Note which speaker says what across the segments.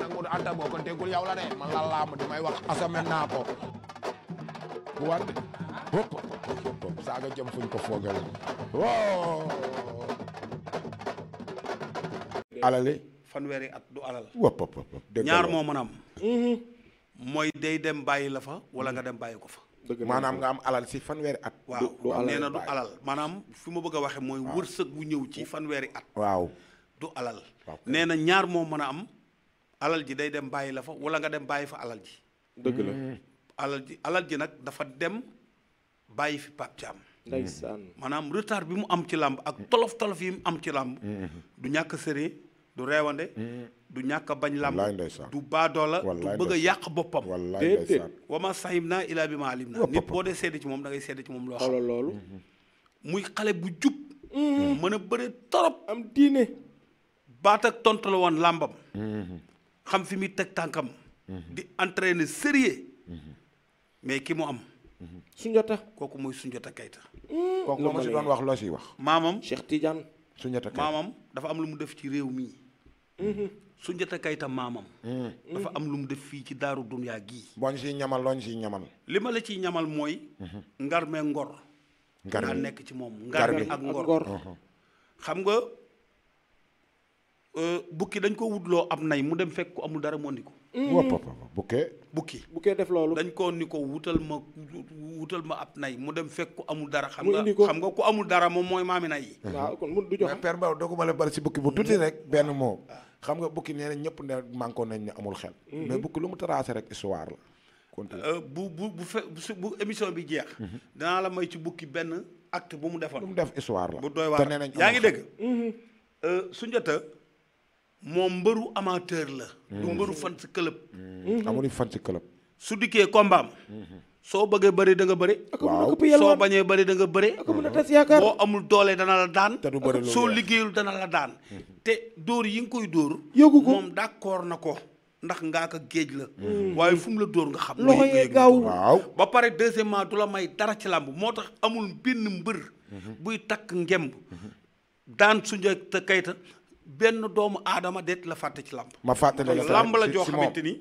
Speaker 1: nag mu anta boo ko déggul yow la de man la laamu di may wax asame naa ko bu wàdd hop saaga jëm fuñ ko foogale wow alali
Speaker 2: fanweeri at du alal
Speaker 1: wop
Speaker 2: ñaar moo mën a am mooy day dem bàyyi la fa wala nga dem bàyyi ko fa
Speaker 1: maanaam nga am alal si fanweeri at
Speaker 2: waaw nee na du alal maanaam fi ma bëgg a waxe mooy wërsëg bu ñëw ci fanweeri at
Speaker 1: waaw
Speaker 2: du alal nee na ñaar moo mën a am alal ji day dem bàyyi la fa wala nga dem bàyyi fa alal ji
Speaker 3: dëgg la
Speaker 2: alal ji nag dafa dem bàyyi fi Pape Thiam
Speaker 3: ndeysaan
Speaker 2: maanaam retard bi mu am ci làmb ak tolof yi mu am ci làmb du ñàkk sëriñ du reewande du ñàkk a bañ làmb du baadoola du bëgg a yàq boppam
Speaker 3: déedéet
Speaker 2: wama sahim naa ilaa bi ma alim naa nit boo dee seede ci moom da ngay seede ci moom loo xam
Speaker 3: loolu
Speaker 2: muy xale bu jub mën a bëre torop
Speaker 3: am diine
Speaker 2: baat ak tontu la woon làmbam xam fi muy teg tànkam di entraîner sérieux mais ki mu am
Speaker 3: Soundiata
Speaker 2: kooku mooy Soundiata Keita
Speaker 1: kooku ma si doon wax loo si wax
Speaker 2: maamam
Speaker 3: Cheikh Tidiane
Speaker 1: Soundiata Keita
Speaker 2: maamam dafa am lu mu def ci réew mi Soundiata Keita maamam dafa am lu mu def fii ci daaru dunyaa gii
Speaker 1: booñ si ñamal looñ si ñamal
Speaker 2: li ma la ciy ñamal mooy ngar me ngor daa nekk ci moom ngar mi ak ngor xam nga bukki dañ ko wutloo ab nay mu dem fekk ko amul dara mu andi ko
Speaker 3: bukkee def loolu
Speaker 2: dañ ko ni ko wutal ma ab nay mu dem fekk ko amul dara xam nga ku amul dara moom mooy maami nay yi
Speaker 3: waaw kon mun du jox
Speaker 1: mais père Mbaw dooguma la bari si bukki bu tuuti rek benn moo xam nga bukki nee na ñëpp ne manqué nañ ne amul xel mais bukki lu mu tracé rek histoire la continue
Speaker 2: bu émission bi jeex danaa la may ci bukki benn acte bu mu defoon
Speaker 1: lu mu def histoire la
Speaker 2: bu doy waar yaa ngi dégg Soundiata moom mbëru amateur la du mbëru fan si club
Speaker 1: amul fan si club
Speaker 2: su dikkee kombaam soo bëggee bëri da nga bëri soo bañee bëri da nga bëri boo amul doole dana la daan soo liggéeyul dana la daan te dóor yi nga koy dóor
Speaker 3: yóbbu ko
Speaker 2: moom d'accord na ko ndax ngaa ko géej la waaye fu mu la dóor nga xam
Speaker 3: loxo yee gaaw
Speaker 1: waaw
Speaker 2: ba pare deuxièmement du la may dara ci làmb moo tax amul benn mbër buy takk ngemb daan Soundiata Keita benn doomu aadama det la fàtte ci làmb
Speaker 1: ma fàttali la
Speaker 2: làmb la joo xamante ni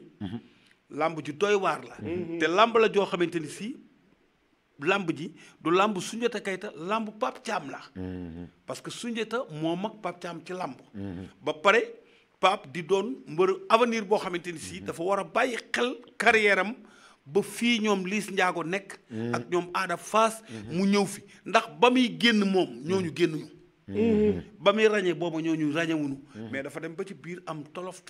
Speaker 2: làmb ji doy waar la te làmb la joo xamante ni si làmb ji du làmb Soundiata Keita làmb Pape Thiam la parce que Soundiata moo mag Pape Thiam ci làmb ba pare Pape di doon mbër avenir boo xamante ni si dafa war a bàyyi xel carrière am ba fii ñoom Liss Ndiago nekk ak ñoom Ada Fass mu ñëw fi ndax ba muy génn moom ñooñu génnuñu ba muy ràññee booba ñooñu ràññewuñu mais dafa dem ba ci biir am tolof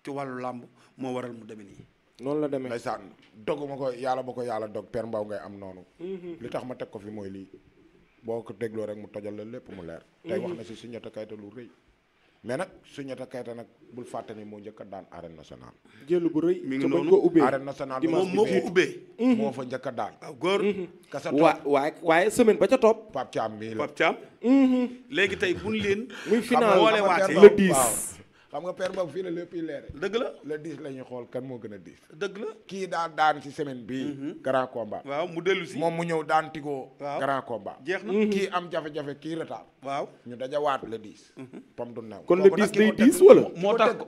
Speaker 2: ci wàllu làmb moo waral mu demee nii
Speaker 3: noonu la demee
Speaker 1: ndeysaan dog ma ko yàlla dog Père Mbaw ngay am noonu li tax ma teg ko fi mooy lii boo ko dégloo rek mu tojal la lépp mu leer tey wax na si Soundiata Keita lu rëy mais nag Soundiata Keita nag bul fàtte ni moo njëkk a daan arène nationale
Speaker 3: jël bu rëy
Speaker 2: mi ngi noonu
Speaker 1: arène nationale
Speaker 2: moom moo ko ubbee
Speaker 1: moo fa njëkk a daan
Speaker 2: waaw góor
Speaker 1: kasa
Speaker 3: waaye semaine ba ca topp
Speaker 1: Pape Thiam mii la
Speaker 2: Pape Thiam léegi tey buñ leen
Speaker 3: muy final
Speaker 2: boole waatee
Speaker 3: le 10
Speaker 1: xam nga Père Mbaw fii la lépp yi leere
Speaker 2: dëgg la
Speaker 1: le 10 la ñuy xool kan moo gën a 10
Speaker 2: dëgg la
Speaker 1: kii daan ci semaine bii grand combat
Speaker 2: waaw mu dellu si
Speaker 1: moom mu ñëw daan tigoo
Speaker 2: waaw
Speaker 1: grand combat
Speaker 2: jeex na
Speaker 1: kii am jafe-jafe kii retard
Speaker 2: waaw
Speaker 1: ñu dajawaat le 10 pom du new
Speaker 3: kon le 10 day 10 wala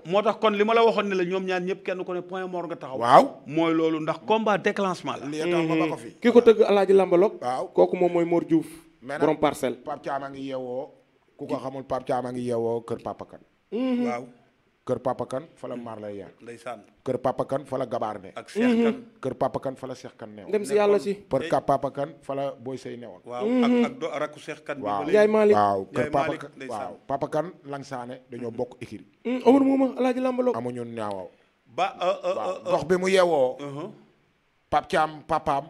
Speaker 2: moo tax kon li ma la waxoon ne la ñoom ñaar ñëpp kenn ko ne point mort nga taxaw
Speaker 1: waaw
Speaker 2: mooy loolu ndax combat déclenchement la
Speaker 1: lii tax ma ba ko fi
Speaker 3: ki ko tëgg Alaaji Lambalog
Speaker 1: waaw
Speaker 3: kooku moom mooy Mor Diouf borom parcelle
Speaker 1: Pape Thiam a ngi yeewoo ku ko xamul Pape Thiam a ngi yeewoo kër Papa Kane
Speaker 2: waaw
Speaker 1: kër Papa Kane fa la maar lay yar
Speaker 2: ndeysaan
Speaker 1: kër Papa Kane fa la gabaar ne
Speaker 2: ak Cheikh Kane
Speaker 1: kër Papa Kane fa la Cheikh Kane neewoon
Speaker 3: dem si yàlla si
Speaker 1: kër Papa Kane fa la Boy Sey neewoon
Speaker 2: waaw ak do rakku Cheikh Kane
Speaker 1: waaw
Speaker 3: Ndiaye Malick
Speaker 1: waaw kër
Speaker 2: Ndiaye
Speaker 1: Papa
Speaker 2: Malick
Speaker 1: Kane
Speaker 2: ndeysaan.
Speaker 1: waaw Papa Kane Langsaane dañoo bokk écurie
Speaker 3: Omar Mouma Alaaji Lambalog
Speaker 1: amuñu ñaawaw
Speaker 2: ba
Speaker 1: gox bi mu yeewoo Pape Thiam papaam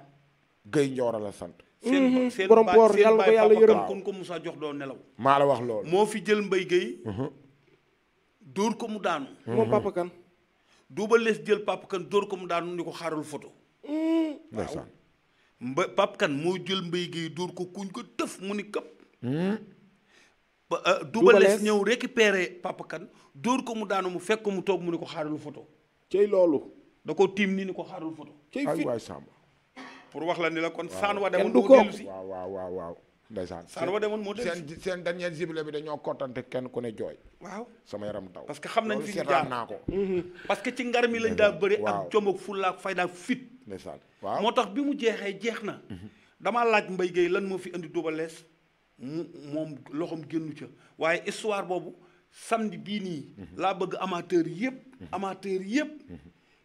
Speaker 1: Guèye Ndiora la sant
Speaker 2: seen
Speaker 3: borom boor yàlla ko yàlla yërëm
Speaker 2: kun ko Moussa jox doo nelaw
Speaker 1: maa la wax loolu
Speaker 2: moo fi jël Mbaye Guèye dóor ko mu daanu
Speaker 3: moom Papa Kane
Speaker 2: Double Less jël Papa Kane dóor ko mu daanu ni ko xaaral photo
Speaker 1: ndeysaan
Speaker 2: Papa Kane moo jël Mbaye Guèye dóor ko kuñ ko tëf mu ni këpp Double Less ñëw récupérer Papa Kane dóor ko mu daanu mu fekk ko mu toog mu ni ko xaaral photo
Speaker 3: cey loolu
Speaker 2: da ko tiim nii ni ko xaaral photo
Speaker 3: cey
Speaker 1: ay
Speaker 3: fit
Speaker 1: waay Samba
Speaker 2: pour wax la ni la kon saan wa demoon
Speaker 3: kenn du
Speaker 2: moo
Speaker 3: ko
Speaker 2: dellu si
Speaker 1: waaw ndeysaan
Speaker 2: saan wa demoon moo dellu
Speaker 1: seen dernier jubilé bi dañoo kottante kenn ku ne jooy
Speaker 2: waaw
Speaker 1: sama yaram daw
Speaker 2: parce que xam nañ fi ñu
Speaker 1: seetaan
Speaker 2: jaar
Speaker 1: naa ko
Speaker 2: parce que ci ngar mi lañ daa bëri
Speaker 1: waaw.
Speaker 2: ak jom ak fulla ak fayda ak fit
Speaker 1: ndeysaan waaw
Speaker 2: moo tax bi mu jeexee jeex na damaa laaj Mbaye Gueye lan moo fi indi Double Less moom loxoom génnu ca waaye histoire boobu samedi bii nii laa bëgg amateur yëpp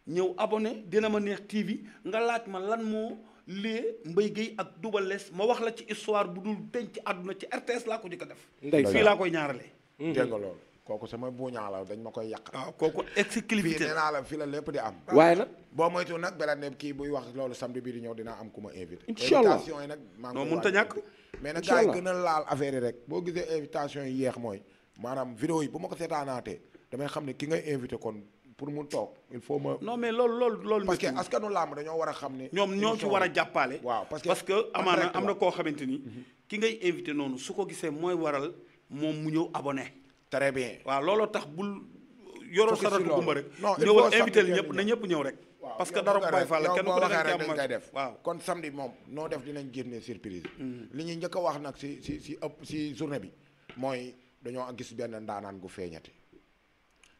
Speaker 2: ñëw abonné Dina Ma Neex TV nga laaj ma lan moo lee Mbaye Gueye ak Double Less ma wax la ci histoire bu dul denc àdduna ci RTS laa ko jëkk a def fii laa koy ñaarale
Speaker 1: dégg nga loolu kooku sama buuñaa la dañ ma koy yàq
Speaker 2: waaw kooku
Speaker 1: fii
Speaker 2: exclusivité
Speaker 1: nee naa la fii la lépp di am
Speaker 3: waaye nag
Speaker 1: boo moytu nag beneen ne kii buy wax loolu samedi bii di ñëw dinaa am ku ma invité
Speaker 3: Inch'Allah.
Speaker 1: invitation yi nag maa ngi
Speaker 2: non
Speaker 1: koy
Speaker 2: mënut a
Speaker 1: waaj.
Speaker 2: ñàkk
Speaker 1: mais nag
Speaker 3: Inch'Allah.
Speaker 1: gars yi gën a laal affaire yi rek boo gisee invitation yi yeex mooy maanaam vidéo yi bu ma ko seetaanaatee damay xam ne ki ngay invité kon pour mu toog il faut ma
Speaker 2: non mais loolu
Speaker 1: parce que
Speaker 2: métti
Speaker 1: askanu làmb dañoo war a xam ne
Speaker 2: ñoom ñoo ci war a jàppale
Speaker 1: waaw parce
Speaker 2: que
Speaker 1: en
Speaker 2: amaana
Speaker 1: direct
Speaker 2: am na
Speaker 1: la.
Speaker 2: koo xamante ni ki ngay invité noonu su ko gisee mooy waral moom mu ñëw abonné
Speaker 1: très bien
Speaker 2: waaw looloo tax bul yoroo
Speaker 1: Focus si
Speaker 2: saratu
Speaker 1: loolu.
Speaker 2: gumba rek
Speaker 1: Non, il
Speaker 2: ñëwal
Speaker 1: faut
Speaker 2: invité
Speaker 1: samedi
Speaker 2: ñëpp na ñëpp ñëw rek
Speaker 1: waaw
Speaker 2: parce que
Speaker 1: yow
Speaker 2: dara
Speaker 1: boo
Speaker 2: bu
Speaker 1: ko
Speaker 2: Baye Fall la
Speaker 1: yow
Speaker 2: kenn
Speaker 1: boo
Speaker 2: ku
Speaker 1: waxee
Speaker 2: nekk
Speaker 1: rek
Speaker 2: jàmm
Speaker 1: dañ koy def
Speaker 2: waaw
Speaker 1: kon samedi moom noo def dinañ génnee surprise li ñuy njëkk a wax nag si journée bi mooy dañoo gis benn ndaanaan gu feeñati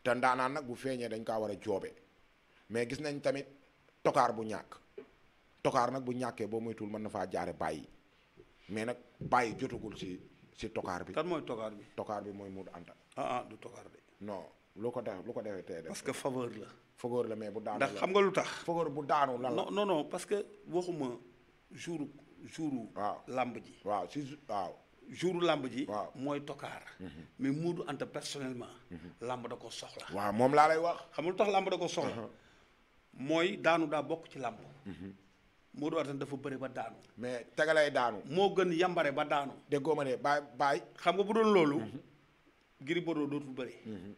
Speaker 1: te ndaanaan nag bu feeñee dañ kaa war a joobe mais gis nañ tamit tokaar bu ñàkk tokaar nag bu ñàkkee boo moytuwul mën na faa jaare bàyyi mais nag bàyyi jotagul si tokaar bi
Speaker 2: kan mooy togaar bi
Speaker 1: tokaar bi mooy Modou Anta
Speaker 2: du togaar de
Speaker 1: non lu ko defee tey def
Speaker 2: parce que faveur la
Speaker 1: fogóor la mais bu daanu
Speaker 2: ndax
Speaker 1: la
Speaker 2: xam nga lu tax
Speaker 1: fogóor bu daanu lan la
Speaker 2: non parce que waxuma jour
Speaker 1: waaw
Speaker 2: làmb ji
Speaker 1: waaw si waaw
Speaker 2: jour làmb ji
Speaker 1: waaw.
Speaker 2: mooy tokaar mais Modou Anta personnellement làmb da ko soxla
Speaker 1: waaw moom laa lay wax
Speaker 2: xam nga lu tax làmb da ko soxla mooy daanu daa bokk ci làmb Modou Anta dafa bëri ba daanu
Speaker 1: mais tegalay daanu
Speaker 2: moo gën yambare ba daanu
Speaker 1: déggoo ma ne baay
Speaker 2: xam nga bu doon loolu Gris Bordeaux dootul bëri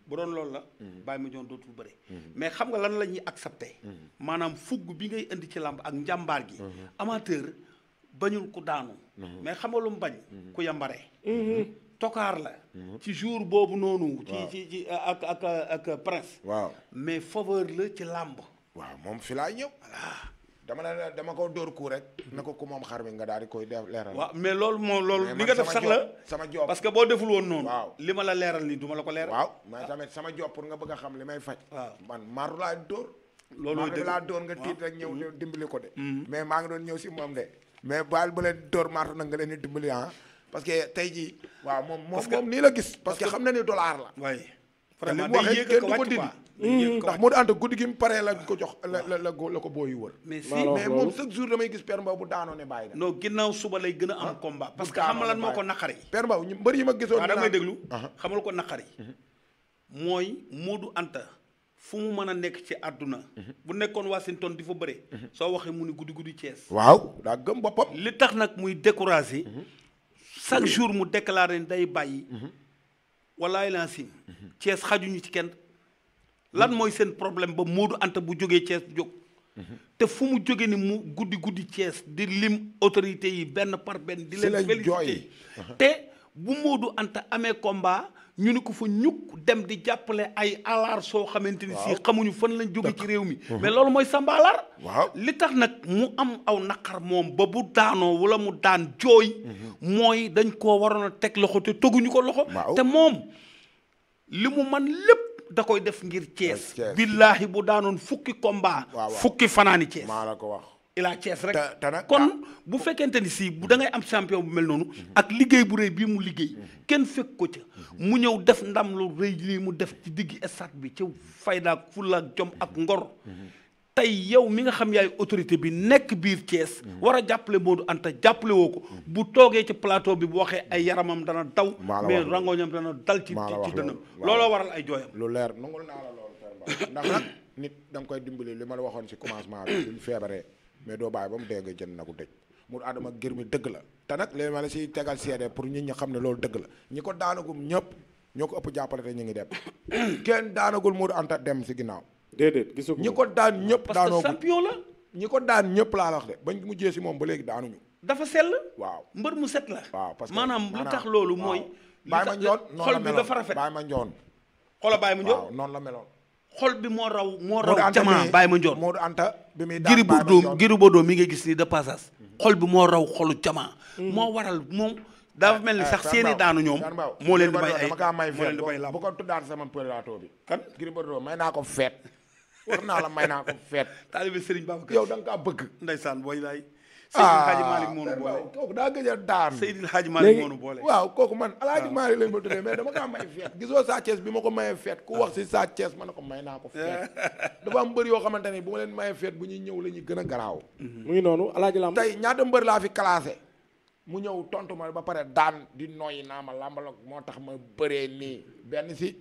Speaker 2: bu doon loolu la Baye Mandione dootul bëri mais xam nga lan la ñuy accepté maanaam fugg bi ngay indi ci làmb ak njàmbaar gi amateur bañul ku daanu mais xam nga lu mu bañ ku yambare tokaar la ci jour boobu noonu ci ak prince
Speaker 1: waaw
Speaker 2: mais faveur la ci làmb
Speaker 1: waaw moom fi laa ñëw dama ko dóor ku rek na ko ku moom xar mi nga daal di koy def leeral
Speaker 2: waaw mais loolu moom loolu
Speaker 1: mais
Speaker 2: li
Speaker 1: man
Speaker 2: nga def
Speaker 1: sama
Speaker 2: sax
Speaker 1: job-
Speaker 2: la
Speaker 1: sama job
Speaker 2: parce que boo deful woon noonu
Speaker 1: waaw.
Speaker 2: li ma la leeral nii du ma la ko leeral
Speaker 1: waaw mais tamit sama job pour nga bëgg a xam li may faj
Speaker 2: waaw.
Speaker 1: man maaru laa dóor
Speaker 2: loolu
Speaker 1: maaru laa dóor nga tiit rek ñëw dimbali ko de mais maa ngi doon ñëw si moom de mais baal bu leen dóor maaru nag nga leen di dimbali parce que tey jii waaw moom nii la gis parce que xam na ni dollar la
Speaker 2: waaye
Speaker 1: te li
Speaker 2: vraiment
Speaker 1: mu
Speaker 2: day
Speaker 1: waxee
Speaker 2: yéeg
Speaker 1: kenn
Speaker 2: ko
Speaker 1: du ko
Speaker 2: wàcc
Speaker 1: dindi
Speaker 2: quoi
Speaker 1: ndax Modou Anta guddi gi mu paree la ko jox la ko booy yu wër
Speaker 2: mais si
Speaker 3: Malo.
Speaker 1: mais
Speaker 3: loolu.
Speaker 1: moom chaque jour damay gis Père Mbaw bu daanoo ne bàyyi na
Speaker 2: non ginnaaw suba lay gën a am combat parce que
Speaker 1: daanoo
Speaker 2: xam nga lan
Speaker 1: ne
Speaker 2: moo ko
Speaker 1: bàyyi.
Speaker 2: naqari
Speaker 1: Père Mbaw ñu mbër yi ma gisoon
Speaker 2: waaw da may déglu
Speaker 1: Aha.
Speaker 2: xamal ko naqari mooy Modou Anta fu mu mën a nekk ci àdduna bu nekkoon Washington di fa bëre soo waxee mu ni guddi guddi Thiès
Speaker 1: waaw daa gëm boppam
Speaker 2: li tax nag muy découragé chaque jour mu déclaré ni day bàyyi walaay laa sim Thiès xajuñu ci kenn lan mooy seen problème ba Modou Anta bu jógee Thiès jóg te fu mu jóge ni mu guddi guddi Thiès di lim autorités yi benn par benn di
Speaker 1: Si
Speaker 2: leen
Speaker 1: lañ jooy.
Speaker 2: félicité te bu Modou Anta amee combat ñu ni ko fa ñukk dem di jàppale ay alaar soo xamante ni si xamuñu fan lañ jóge ci réew mi mais loolu mooy Samba alaar
Speaker 1: waaw
Speaker 2: li tax nag mu am aw naqar moom ba bu daanoo wala mu daan jooy mooy dañ koo waroon a teg loxo te teguñu ko loxo
Speaker 1: Waaw.
Speaker 2: te moom li mu man lépp da koy def ngir Thiès
Speaker 1: Thiès.
Speaker 2: billaahi bu daanoon fukki combat
Speaker 1: waaw.
Speaker 2: fukki fanaani Thiès
Speaker 1: maa la ko wax
Speaker 2: ilaa Thiès rek
Speaker 1: te nag
Speaker 2: kon bu fekkente ni si bu da ngay am champion bu mel noonu ak liggéey bu rëy bii mu liggéey kenn fekk ko ca mu ñëw def ndam lu rëy lii mu def ci diggi stade bi ci fayda ak fulla ak jom ak ngor tey yow mi nga xam yaay autorité bi nekk biir Thiès war a jàppale Modou Anta jàppale woo ko bu toogee ci plateau bi bu waxee ay yaramam dana daw
Speaker 1: Maa la
Speaker 2: mais
Speaker 1: wax loolu.
Speaker 2: rangoñam dana dal ci
Speaker 1: Maa la wax
Speaker 2: ci dënam
Speaker 1: loolu. Waaw.
Speaker 2: looloo waral ay jooyam
Speaker 1: lu leer nangul naa la loolu Père Mbaw ndax nag nit da nga koy dimbali li ma la waxoon si commencement bi bi mu feebaree mais doo bàyyi ba mu dee nga jënd na ko dëj mu adama gër mi dëgg la te nag léegi ma la siy tegal seede pour nit ñi xam ne loolu dëgg la ñi ko daanagum ñëpp ñoo ko ëpp jàppale te ñu ngi dem kenn daanagul Modou Anta dem si ginnaaw
Speaker 3: déedéet gisu ko
Speaker 1: ñi ko daan ñëpp
Speaker 2: parce que
Speaker 1: daanoogul
Speaker 2: champion la
Speaker 1: ñi ko daan ñëpp laa la wax de bañ mujjee si moom ba léegi daanuñu
Speaker 2: dafa sell
Speaker 1: waaw
Speaker 2: mbër mu set la
Speaker 1: waaw parce que
Speaker 2: maanaam lu tax loolu
Speaker 1: waaw.
Speaker 2: mooy
Speaker 1: Baye ma njoon noonu
Speaker 2: xol
Speaker 1: la
Speaker 2: bi
Speaker 1: meloon
Speaker 2: dafa rafet
Speaker 1: Baye ma njoon
Speaker 2: xoola Baye ma
Speaker 1: waaw
Speaker 2: njoon
Speaker 1: noonu la meloon
Speaker 2: xol bi moo raw
Speaker 1: Modou Anta
Speaker 2: jamaa
Speaker 1: bi-
Speaker 2: Baye ma njoon
Speaker 1: Modou Anta bi muy daan
Speaker 2: Gris
Speaker 1: Baye ma
Speaker 2: Bordeaux
Speaker 1: njoon
Speaker 2: Gris Bordeaux mi ngay gis nii de passage xol bi moo raw xolu jamaa moo waral moom dafa mel ni sax seeni daanu ñoom moo leen di may ay
Speaker 1: dama kaa may
Speaker 2: moo leen
Speaker 1: feet
Speaker 2: di may lamb
Speaker 1: bu ko tuddaat sama plateau bi
Speaker 2: kan
Speaker 1: Gris Bordeaux may naa ko feet wax naa la may naa ko feet
Speaker 2: taalibe Serigne Babacar
Speaker 1: yow da nga kaa bëgg
Speaker 2: ndeysaan booy laay Seydil Hadji Malick moo nu boole
Speaker 1: kooku daa gëj a daan
Speaker 2: Seydil Hadji Malick moo nu boole
Speaker 1: waaw kooku man Alaaji Malick lañ ma tuddee mais dama kaa may feet gisoo Sa Thiès bi ma ko mayee feet ku wax si Sa Thiès ma ne ko may naa ko feet dafa am mbër yoo xamante ni bu ma leen mayee feet bu ñuy ñëw la ñuy gën a garaaw
Speaker 3: mu ngi noonu alaaji lamb
Speaker 1: tey ñaata mbër laa fi classé mu ñëw tontu ma ba pare daan di noyyi naa ma làmbaloog moo tax ma bëree nii benn si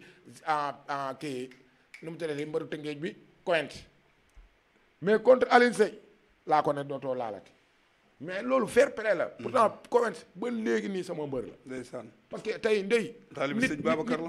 Speaker 1: kii nu mu tëddee mbëru tëngeej bi Coent mais contre Aline Sey laa ko ne dootoo laalati mais loolu fair play la pourtant Coent ba léegi nii sama mbër la
Speaker 2: ndeysaan
Speaker 1: parce que tey ndey
Speaker 2: taalibe Sëñ Babacar la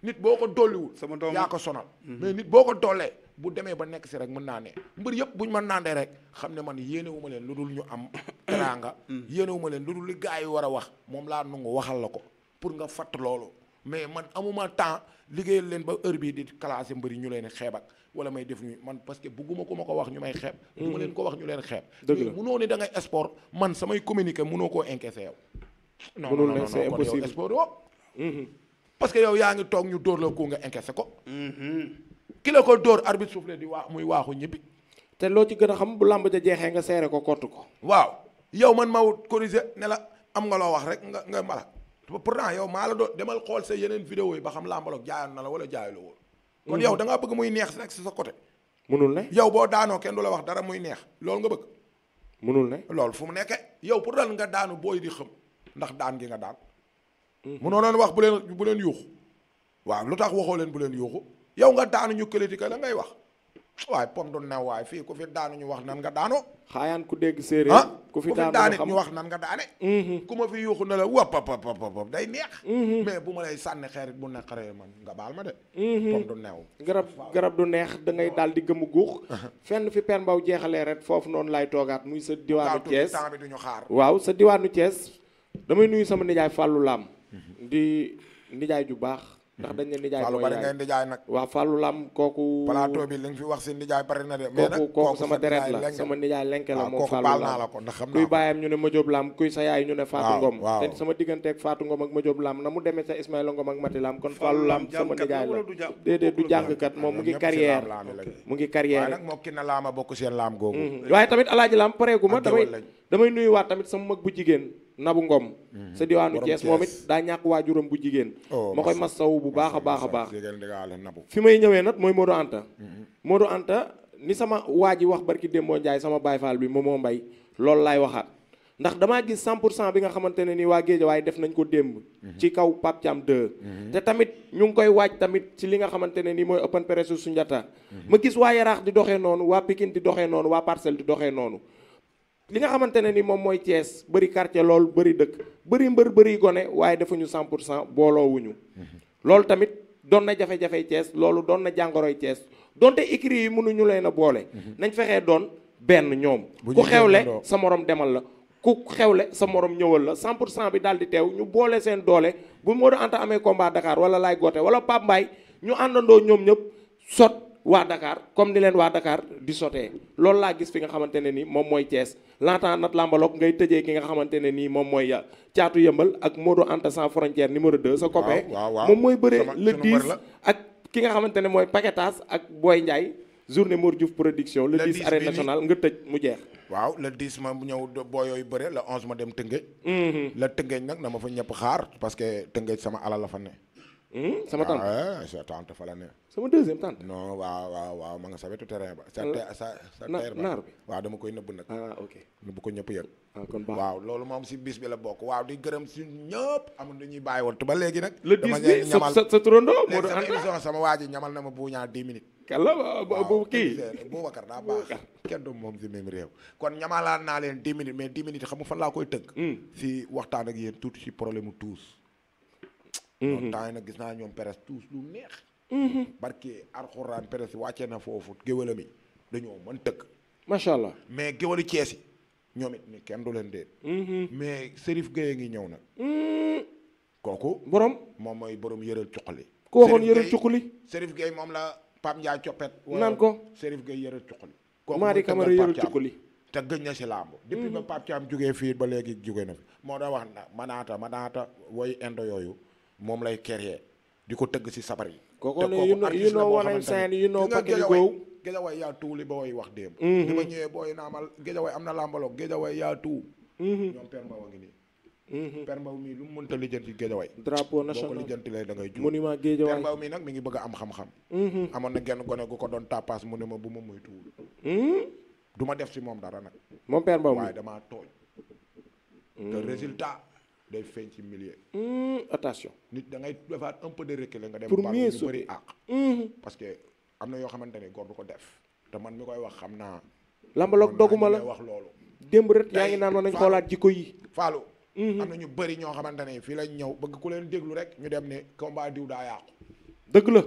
Speaker 1: nit boo ko dolliwul
Speaker 2: sama doom
Speaker 1: yaa ko sonal mais nit boo ko dollee bu demee ba nekk si rek mën naa ne mbër yëpp buñ ma naandee rek xam ne man yéenewuma leen lu dul ñu am teraanga yéenewuma leen lu dul li gars yi war a wax moom laa nungu waxal la ko pour nga fatt loolu mais man amuma temps liggéeyal leen ba heure bii di classé mbër yi ñu leen xeeb ak wala may def ñu man parce que bugguma ko ma ko wax ñu may xeeb du ma leen ko wax ñu leen xeeb
Speaker 3: dëgg la
Speaker 1: munoo ni da ngay sport man samay communiqué munoo koo encaissé yow non
Speaker 3: Mënul
Speaker 1: non
Speaker 3: ne
Speaker 1: non
Speaker 3: c'est
Speaker 1: kon yow
Speaker 3: impossible.
Speaker 1: sport woo parce que yow yaa ngi toog ñu dóor la ko nga encaissé ko ki la ko dóor arbitre soufflé di waa muy waaxu ñibbi
Speaker 3: te loo ci gën a xam bu làmb ja jeexee nga seere ko kott ko
Speaker 1: waaw yow man ma corriger ne la am nga loo wax rek nga mala pourtant yow maa la doon demal xool sa yeneen vidéo yi ba xam làmbaloog jaayoon na la wala jaayu la woon kon yow da ngaa bëgg muy neex rek si sa côté
Speaker 3: munul ne
Speaker 1: yow boo daanoo kenn du la wax dara muy neex loolu nga bëgg
Speaker 3: munul ne
Speaker 1: loolu fu mu nekkee yow pour dal nga daanu booy di xam ndax daan gi nga daan munoo leen wax bu leen yuuxu waaw lu tax waxoo leen bu leen yuuxu yow nga daanu ñu critiquer la ngay wax waaye pom du new waaye fii ku fi daanu ñu wax nan nga daanoo
Speaker 3: xaayaan ku dégg séeréer
Speaker 1: ku fi daanit ñu wax nan nga daane ku ma fi yuuxu ne la wap day neex mais bu ma lay sànni xeerit bu neqaree man nga baal ma de pom du new
Speaker 3: garab du neex da ngay daal di gëmu guux fenn fi Père Mbaw jeexalee rek foofu noonu lay toogaat muy sa diwaanu Thiès
Speaker 1: temps bi duñu xaar
Speaker 3: waaw sa diwaanu Thiès damay nuyu sama nijaay Fallou Lam di nijaay ju baax ndax dañ ne nijaay
Speaker 1: Fallou
Speaker 3: mooy
Speaker 1: bari
Speaker 3: yaay
Speaker 1: ngay nijaay nag
Speaker 3: waaw Fallou Lam kooku
Speaker 1: plateau bi li nga fi wax si nijaay bari na de mais nag
Speaker 3: kooku sama
Speaker 1: sa
Speaker 3: deret
Speaker 1: nijaay
Speaker 3: la
Speaker 1: lenk
Speaker 3: sama nijaay lenke la moom
Speaker 1: kooku
Speaker 3: Fallou
Speaker 1: baal naa
Speaker 3: Lam
Speaker 1: la ko ndax xam
Speaker 3: kuy
Speaker 1: naa ko
Speaker 3: baayam ñu ne Madiop Lam kuy sa yaay ñu ne Fatou Ngom
Speaker 1: waaw.
Speaker 3: te sama digganteeg Fatou Ngom ak Madiop Lam na mu demee sa Ismaïla Ngom ak Mati Lam kon Fallou Lam sama nijaay la déedéet du jàngkat moom mu ngi
Speaker 1: ñëpp si
Speaker 3: carrière
Speaker 1: laam laami lañ.
Speaker 3: mu ngi
Speaker 1: waaye
Speaker 3: carrière
Speaker 1: nag moo ki na laama bokk seen laam googu
Speaker 3: waaye tamit alaaji Lam pareegu ma
Speaker 1: ak géwël
Speaker 3: damay
Speaker 1: lañ.
Speaker 3: damay nuyuwaat tamit sama mag bu jigéen Nabu Ngom sa diwaanu
Speaker 1: Borom
Speaker 3: Thiès moom
Speaker 1: Thiès.
Speaker 3: it daa ñàkk waajuram bu jigéen
Speaker 1: Oh,
Speaker 3: ma koy
Speaker 1: massa.
Speaker 3: masawu bu baax a baax a baax
Speaker 1: jigéen digaale nabu
Speaker 3: fi may ñëwee nag mooy Modou Anta Modou Anta ni sama waa ji wax barki Dembo Ndiaye sama Baye Fall bi Momo Mbaye loolu laay waxaat ndax damaa gis 100% bi nga xamante ne ni waa Géejawaay def nañ ko démb ci kaw Pape Thiam 2 te tamit ñu ngi koy waaj tamit ci li nga xamante ne ni mooy open press Sunjata ma gis waa Yaraax di doxee noonu waa Pikine di doxee noonu waa Parcelles di doxee noonu li nga xamante ne ni moom mooy Thiès bëri quartier loolu bëri dëkk bëri mbër bëri gone waaye defuñu 100% booloowuñu loolu tamit doon na jafe-jafe Thiès loolu doon na jàngoroy Thiès donte écrits yi mënuñu leen a boole nañ fexee doon benn ñoom
Speaker 1: Bu ñu
Speaker 3: ku xewle
Speaker 1: génnandoo.
Speaker 3: sa morom demal la ku xewle sa morom ñëwal la 100% bi daal di teew ñu boole seen doole bu Modou Anta amee combat Dakar wala Laay Gote wala Pape Mbaye ñu àndandoo ñoom ñëpp sot waa Dakar comme ni leen waa Dakar di sotee loolu laa gis fi nga xamante ne ni moom mooy Thiès lantaan nat lambaloog ngay tëjee ki nga xamante ne nii moom mooy caatu yëmbal ak Modou Anta sans frontière numéro 2 sa copain
Speaker 1: waaw.
Speaker 3: moom mooy bëre
Speaker 1: Sama-
Speaker 3: le
Speaker 1: sunu
Speaker 3: 10
Speaker 1: mbër la.
Speaker 3: ak ki nga xamante ne mooy Paquetas ak Boy Ndiaye journée Mor Diouf production le
Speaker 1: Le
Speaker 3: 10
Speaker 1: 10
Speaker 3: arène
Speaker 1: bi nii.
Speaker 3: nationale nga tëj mu jeex
Speaker 1: waaw le 10 ma ñëw boo yooyu bëre le 11 ma dem Tëngéej la Tëngéej nag na ma fa ñëpp xaar parce que Tëngéej sama alal la fa ne
Speaker 3: sama tante
Speaker 1: sa tante fa la ne
Speaker 3: sama deuxième tante
Speaker 1: non waaw ma nga sa wetu terrain ba sa
Speaker 3: na-
Speaker 1: terre ba
Speaker 3: naar bi.
Speaker 1: waaw dama koy nëbb nag
Speaker 3: ah ok
Speaker 1: nëbb ko ñëpp yëg
Speaker 3: ah kon baax
Speaker 1: waaw loolu moom si bis bi la bokk waaw di gërëm si ñëpp amul lu ñuy bàyyi woon te ba léegi nag
Speaker 3: le 10
Speaker 1: dama
Speaker 3: bi
Speaker 1: leen ñamal
Speaker 3: sa turandoo
Speaker 1: léegi
Speaker 3: Modou
Speaker 1: sama
Speaker 3: Anta
Speaker 1: émission sama waa ji ñamal na ma bu ñaar 10 minutes
Speaker 3: kala bu kii
Speaker 1: Boubacar daa baax kenn du moom si même réew kon ñamalaan naa leen 10 minutes mais 10 minutes xam nga fan laa koy tënk si waxtaan ak yéen tuuti si problème mu tuus noonu temps yi nag gis naa ñoom presse tuus lu neex barke arxuraan presse wàccee na foofu géwéla mi dañoo mën tëgg
Speaker 3: macha allah
Speaker 1: mais géwélu Cees yi ñoom it ni kenn du leen déet mais Serif Gueye ngi ñëw nag kooku
Speaker 3: borom
Speaker 1: moom mooy borom yëral cuqali
Speaker 3: ku waxoon yërël cuquli
Speaker 1: Serif Gueye moom la Pape Ndiaye coppet
Speaker 3: naan ko
Speaker 1: Serif Gueye yëral cuqali kooku
Speaker 3: Mari
Speaker 1: mooy
Speaker 3: Camara
Speaker 1: tëggal
Speaker 3: yërël
Speaker 1: Pape Thiam.
Speaker 3: cuquli
Speaker 1: te gëj na si làmb depuis ba Pape Thiam jógee fii ba léegi jóge na fi moo da wax na manaata woy indo yooyu moom lay créer di ko tëgg si sabar yi
Speaker 3: kooku ne you know one and sign you know paquet go
Speaker 1: Géejawaay yaa tuuli ba woy wax déem li ma ñëwee booy naamal Géejawaay am na làmbaloog Géejawaay yaa tuu ñoom Père Mbaw a ngi nii Père Mbaw mii lu mu mënta lijjanti Géejawaay
Speaker 3: drapeau
Speaker 1: boo ko
Speaker 3: national
Speaker 1: lijjanti lay da ngay jur
Speaker 3: monument
Speaker 1: Père
Speaker 3: Géejawaay
Speaker 1: Mbaw mii nag mi ngi bëgg a am xam-xam amoon na genn gone gu ko doon tappaas mu ne ma bu ma muy tuul du ma def si moom dara nag
Speaker 3: moom Père Mbaw
Speaker 1: waaye damaa tooñ te résultat day feeñ ci milieu
Speaker 3: attention
Speaker 1: nit da ngay defaat un peu de recul nga dem
Speaker 3: pour
Speaker 1: baal
Speaker 3: mieux
Speaker 1: ñu bëri àq parce que am na yoo xamante ni góor du ko def te man mi koy wax xam naa
Speaker 3: lambaloog doguma la
Speaker 1: wax loolu
Speaker 3: démb rek yaa ngi naan ma nañ xoolaat jikko yi
Speaker 1: Fallou am na ñu bëri ñoo xamante ne fii lañ ñëw bëgg ku leen déglu rek ñu dem ne combat diw daa yàqu
Speaker 3: dëgg la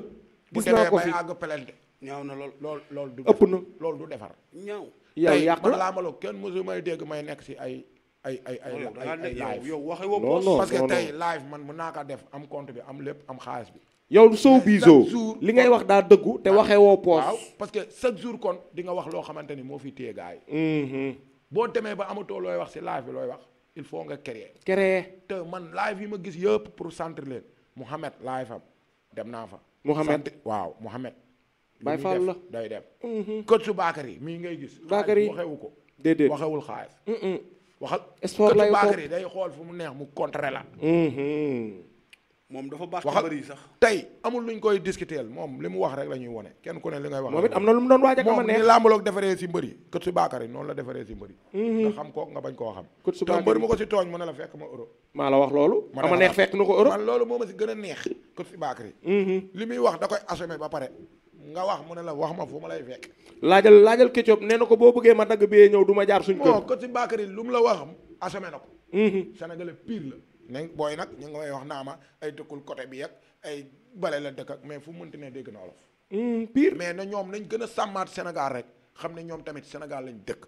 Speaker 1: bu
Speaker 3: gis naa ko
Speaker 1: demee
Speaker 3: fi
Speaker 1: bay àgg pelente
Speaker 2: ñaaw na lool.
Speaker 1: loolu du
Speaker 3: ëpp na
Speaker 1: loolu du defar
Speaker 2: ñaaw.
Speaker 3: yow
Speaker 1: tey
Speaker 3: yàq
Speaker 1: man
Speaker 3: la
Speaker 1: laa maloo kenn mosu may dégg may nekk si ay live
Speaker 2: yow waxe woo
Speaker 3: Non,
Speaker 2: poos.
Speaker 3: non.
Speaker 1: parce que tey live man mun naa ko def am compte bi am lépp am xaalis bi
Speaker 3: yow sow
Speaker 1: Mais
Speaker 3: biso
Speaker 1: chaque jour-
Speaker 3: li ngay wax daa dëggu te waxee woo poos
Speaker 1: waaw parce que chaque jour kon di nga wax loo xamante ni moo fi téye gars yi boo demee ba amatoo looy wax si live bi looy wax il faut nga créer
Speaker 3: créé
Speaker 1: te man live yi ma gis yëpp pour centre leen Mouhamed live am dem naa fa
Speaker 3: Mouhamed.
Speaker 1: Sant- waaw Mouhamed li
Speaker 3: Baye
Speaker 1: muy
Speaker 3: Fall
Speaker 1: def
Speaker 3: la.
Speaker 1: day dem coach su Bakary mii ngay gis
Speaker 3: Bakary.
Speaker 1: xaalis waxewu ko
Speaker 3: déedéet
Speaker 1: waxewul xaalis waxal
Speaker 3: Sport lay
Speaker 1: coach
Speaker 3: xool.
Speaker 1: Bakary day xool fu mu neex mu contrer la
Speaker 2: moom dafa baax ci
Speaker 1: waxal
Speaker 2: bëri yi sax.
Speaker 1: tey amul luñ koy discuter moom li mu wax rek la ñuy wone kenn ku ne li ngay wax
Speaker 3: moom it am na lu mu doon waaj ak ama
Speaker 1: moom ni
Speaker 3: neex
Speaker 1: làmbaloog defaree si mbëri coach su Bakary noonu la defaree si mbëri nga xam ko nga bañ koo xam
Speaker 3: Coach su
Speaker 1: te
Speaker 3: Bakary.
Speaker 1: mbëri mu ko si tooñ mu ne la fekk ma euro
Speaker 3: maa la wax loolu
Speaker 1: ma
Speaker 3: ama
Speaker 1: defaraat.
Speaker 3: neex fekk na ko Europe
Speaker 1: man loolu moo ma si gën a neex coach su Bakary li muy wax da koy assumer ba pare nga wax mu ne la wax ma fu ma lay fekk
Speaker 3: laajal Ketchup nee na ko boo bëggee ma dagg bee ñëw du ma jaar suñ
Speaker 1: moo
Speaker 3: kër
Speaker 1: coach su Bakary lu mu la wax assumer na ko sénégalais pire la ne booy nag ñu nga may wax naa ma ay dëkkul côté bi ak ay bale la dëkk ak mais fu mu mënti ne dégg na olof
Speaker 3: pire
Speaker 1: mais na ñoom nañ gën a sàmmaat Sénégal rek xam ne ñoom tamit Sénégal lañ dëkk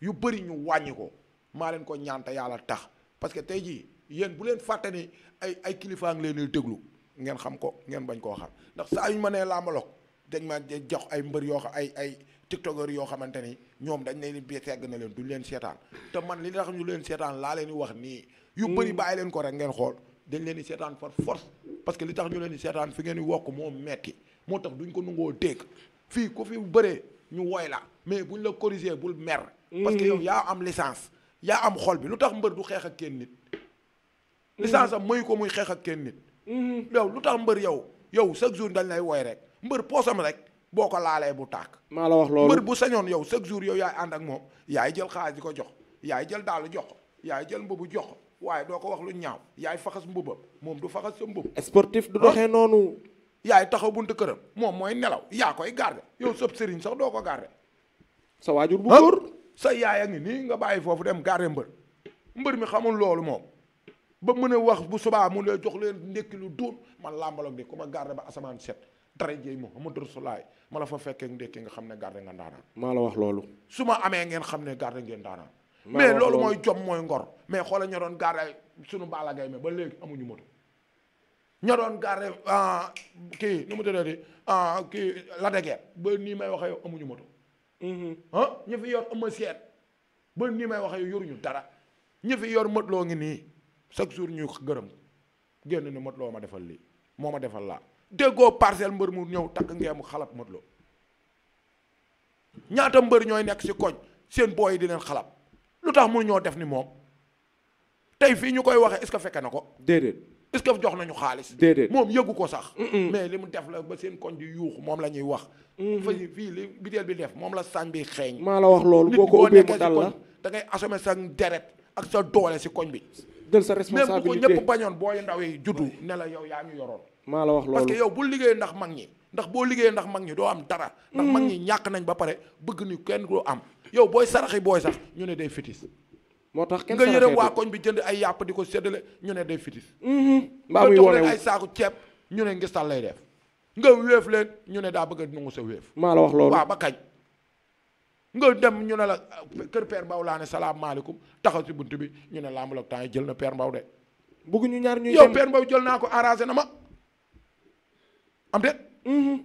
Speaker 1: yu bëri ñu wàññi ko maa leen ko ñaanta yàlla tax parce que tey jii yéen bu leen fàtte ni ay kilifaa ngi leen di déglu ngeen xam ko ngeen bañ koo xam ndax saa yu ma nee làmbaloog dañ ma jox ay mbër yoo xam ay tiktokeur yoo xamante ni ñoom dañ leen bi tegg na leen duñ leen seetaan te man li tax ñu leen seetaan laa leen di wax nii yu bëri bàyyi leen ko rek ngeen xool dañ leen di seetaan par force parce que li tax ñu leen di seetaan fi ngeen di wokk moo metti moo tax duñ ko nungoo dégg fii ku fi bëree ñu woy la mais buñ la corriger bul mer parce que yow yaa am licence yaa am xol bi lu tax mbër du xeex ak kenn nit licence am mayu ko muy xeex ak kenn nit yow lu tax mbër yow chaque jour dañ lay woy rek mbër poosam rek boo ko laalee bu tàkk
Speaker 3: maa la wax loolu
Speaker 1: mbër bu sañoon yow chaque jour yow yaay ànd ak moom yaay jël xaalis di ko jox yaay jël daal jox yaay jël mbubu jox waaye doo ko wax lu ñaaw yaay faxas mbubam moom du faxas sa mbub
Speaker 3: sportif du doxee noonu
Speaker 1: yaay taxaw buntu këram moom mooy nelaw yaa koy garde yow sëb sëriñ sax doo ko garde
Speaker 3: sa waajur bu góor
Speaker 1: sa yaay a ngi nii nga bàyyi foofu dem garde mbër mi xamul loolu moom ba mën a wax bu subaa mu lay jox leen ndékki lu duun man làmbaloog di ku ma garde ba asamaan set dara jéy Muhammadu Rasulullaah ma la fa fekkee ndékki nga xam ne garde nga ndaanaan
Speaker 3: maa la wax loolu
Speaker 1: su ma amee ngeen xam ne garde ngeen ndaanaan
Speaker 3: maa
Speaker 1: mais
Speaker 3: wax
Speaker 1: loolu
Speaker 3: loolu.
Speaker 1: mooy jom mooy ngor mais xoola ña doon garde sunu Balla Gaye mais ba léegi amuñu moto ña doon garde kii nu mu tuddati kii la degeer ba nii may waxee yow amuñu moto ñu fi yor ama seet ba nii may waxee yow yoruñu dara ñu fi yor mëtloo ngi nii chaque jour ñu gërëm génn ne mëtloo ma defal lii moo ma defal laa déggoo parcelle mbër mu ñëw takk ngeemu xalab mëtloo ñaata mbër ñooy nekk ci koñ seen booy yi di leen xalab lu tax mënu ñoo def ni moom tey fii ñu koy waxee est-ce que fekke na ko
Speaker 3: déedéet
Speaker 1: est-ce que jox nañu xaalis
Speaker 3: déedéet
Speaker 1: moom yëgu ko sax mais li mu def la ba seen koñ di yuuxu moom la ñuy wax fii li biteel bi def moom la sañ bi xeeñ
Speaker 3: maa la wax loolu
Speaker 1: nit
Speaker 3: boo
Speaker 1: ki
Speaker 3: ko
Speaker 1: boo
Speaker 3: ubbee
Speaker 1: nekkee
Speaker 3: mu
Speaker 1: ci
Speaker 3: dal
Speaker 1: koñ
Speaker 3: la
Speaker 1: da ngay assommer sa deret ak sa doole si koñ bi
Speaker 3: jël sa
Speaker 1: même bu ko
Speaker 3: responsabilité
Speaker 1: ñëpp bañoon booy ndaw yi juddu ne la yow yaa ñu yoroon
Speaker 3: maa la wax
Speaker 1: parce que
Speaker 3: loolu
Speaker 1: yow bul liggéey ndax mag ñi ndax boo liggéeyee ndax mag ñi doo am dara ndax mag ñi ñàkk nañ ba pare bëgg ni kenn doo am yow booy saraxi booy sax ñu ne day fitis
Speaker 3: moo tax kenn
Speaker 1: nga yërëm waa
Speaker 3: saraxeetu
Speaker 1: koñ bi jënd ay yàpp di ko séddale ñu ne day fitis
Speaker 3: mbaa muy
Speaker 1: nga jox
Speaker 3: wone
Speaker 1: leen ay saaku ceeb ñu ne ngistal lay def nga wéef leen ñu ne daa bëgg a nungu sa wéef
Speaker 3: maa la wax loolu
Speaker 1: waaw ba kañ nga dem ñu ne la kër Père Mbaw laa ne salaamaaleykum taxaw si bunt bi ñu ne lamb la temps yi jël na Père Mbaw de
Speaker 3: bëgguñu ñaar ñuy
Speaker 1: yow
Speaker 3: dem
Speaker 1: Père Mbaw jël naa ko arrangé na ma am de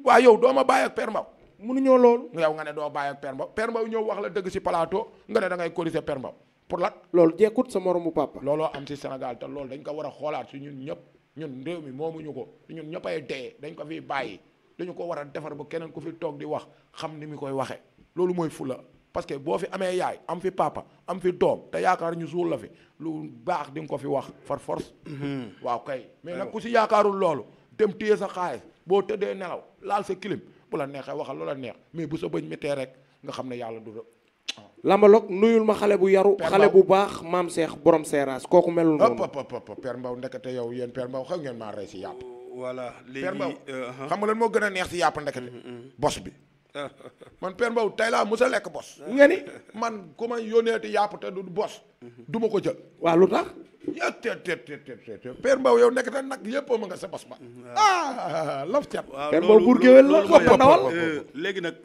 Speaker 1: waaw yow doo ma bàyyi ak Père Mbaw
Speaker 3: mënuñoo loolu.
Speaker 1: yow nga ne doo bàyyi ak Père Mbaw ñëw wax la dëgg si plateau nga ne da ngay corriger Père Mbaw pour lan.
Speaker 3: loolu jekkut sa moromu papa.
Speaker 1: looloo am si Sénégal te loolu dañ ko war a xoolaat si ñun ñëpp ñun réew mi moomuñu ko ñun ñëppay dee dañ ko fi bàyyi dañu ko war a defar ba keneen ku fi toog di wax xam ni mi koy waxee loolu mooy fula. parce que boo fi amee yaay am fi papa am fi doom te yaakaar ñu suul la fi lu baax di nga ko fi wax far force. waaw kay mais nag ku si yaakaarul loolu dem téye sa xaalis boo tëddee nelaw laal sa kilim bu la neexee waxal loola neex mais bu sa bëñ méttee rek nga xam ne yàlla du.
Speaker 3: Lambalog nuyul ma xale bu yaru. xale bu baax maam Cheikh borom seeraas kooku melul noonu.
Speaker 1: Père Mbaw ndekete yow yéen Père Mbaw xam ngeen maa rey si yàpp.
Speaker 2: voilà léegi
Speaker 1: Père Mbaw xam nga lan moo gën a neex si yàpp ndekete. bos bi. man Père Mbaw tey laa mos a lekk bos.
Speaker 3: nga ni
Speaker 1: man ku ma yónneeti yàpp te du bos. du ma ko jël.
Speaker 3: waaw lu tax.
Speaker 1: Père Mbaw yow nekk te nag yëpp ma nga sa bos ba. laf cat.
Speaker 3: Père Mbaw buur géwél la xob ko ndawal.
Speaker 2: léegi nag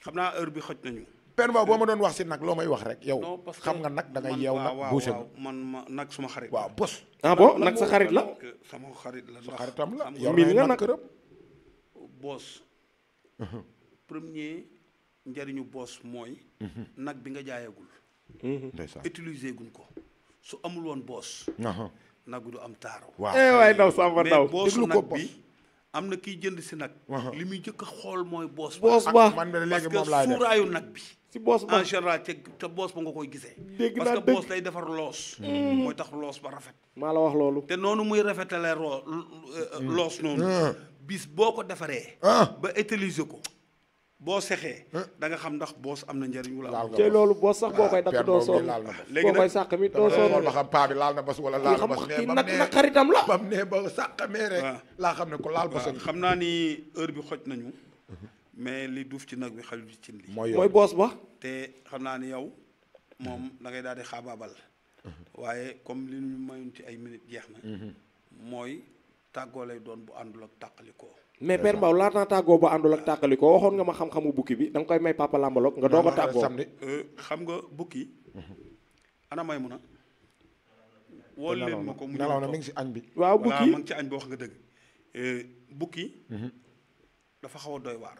Speaker 2: xam naa heure bi xoj nañu.
Speaker 1: Père Mbaw boo ma doon wax si nag loo may wax rek yow.
Speaker 2: non parce que
Speaker 1: xam nga nag da ngay yeew nag boucher
Speaker 2: man ma nag suma xarit.
Speaker 1: waaw bos.
Speaker 3: ah bon nag sa xarit la.
Speaker 2: sama xarit la
Speaker 1: sa xaritam la
Speaker 2: ndax
Speaker 1: yor
Speaker 3: miin nga
Speaker 1: na
Speaker 3: nag.
Speaker 1: këram.
Speaker 2: boos. premier njariñu boos mooy. nag bi nga jaayagul.
Speaker 1: ndeysaan.
Speaker 2: utiliser guñ ko su amul woon boos. nag bi du am taaro.
Speaker 1: waaw
Speaker 3: waay ndaw Samba ndaw.
Speaker 2: mais boosu
Speaker 1: déglu ko
Speaker 2: nag bi am na kiy jënd si nag. li muy jëkk a xool mooy boos.
Speaker 3: boos ba
Speaker 1: man de léegi
Speaker 2: parce
Speaker 1: moom
Speaker 2: que
Speaker 1: laay def
Speaker 2: suuraayu nag bi.
Speaker 3: si boos ba
Speaker 2: en général te boos ba nga koy gisee.
Speaker 3: dégg
Speaker 2: parce
Speaker 3: naa
Speaker 2: que
Speaker 3: dëgg.
Speaker 2: boos lay defar loos. mooy tax loos ba rafet.
Speaker 3: maa la wax loolu.
Speaker 2: te noonu muy rafetalee loos noonu. bis boo ko defaree. ba utiliser ko boo sexee. da nga xam ndax boos am na njariñ wala am.
Speaker 3: te loolu boos sax boo koy dakk doo sonn.
Speaker 1: laal na bos.
Speaker 2: léegi
Speaker 3: boo koy
Speaker 2: nag
Speaker 3: sàq mi doo
Speaker 1: xool
Speaker 3: sonn.
Speaker 1: ba xam paa bi laal na bos wala laal na
Speaker 3: xam
Speaker 1: bos.
Speaker 3: kii nag xaritam la.
Speaker 1: bam ne ba sàqamee rek.
Speaker 2: waaw.
Speaker 1: laa xam ne ko laal bos.
Speaker 2: xam naa ni heure bi xoj nañu. mais li duuf ci nag bi xajul ci cin li.
Speaker 1: mooy
Speaker 3: mooy boos ba.
Speaker 2: te xam naa ni yow moom da ngay daal di xaabaabal. waaye comme li ñu mayun ci ay minutes jeex na. mooy tàggoo lay doon bu àndul ak tàqalikoo.
Speaker 3: mais Père Mbaw laata tàggoo ba àndul ak tàqali ko waxoon nga ma xam-xamu bukki bi da nga koy may papa Lambalog nga doog a tàggoo.
Speaker 1: samedi.
Speaker 2: xam nga bukki ana may mun a wool leen ma ko mu
Speaker 1: nelaw na mi ngi si añ bi.
Speaker 3: waaw
Speaker 2: voilà
Speaker 3: bukki.
Speaker 2: ma ngi ci añ bi wax nga dëgg bukki dafa xaw a doy waar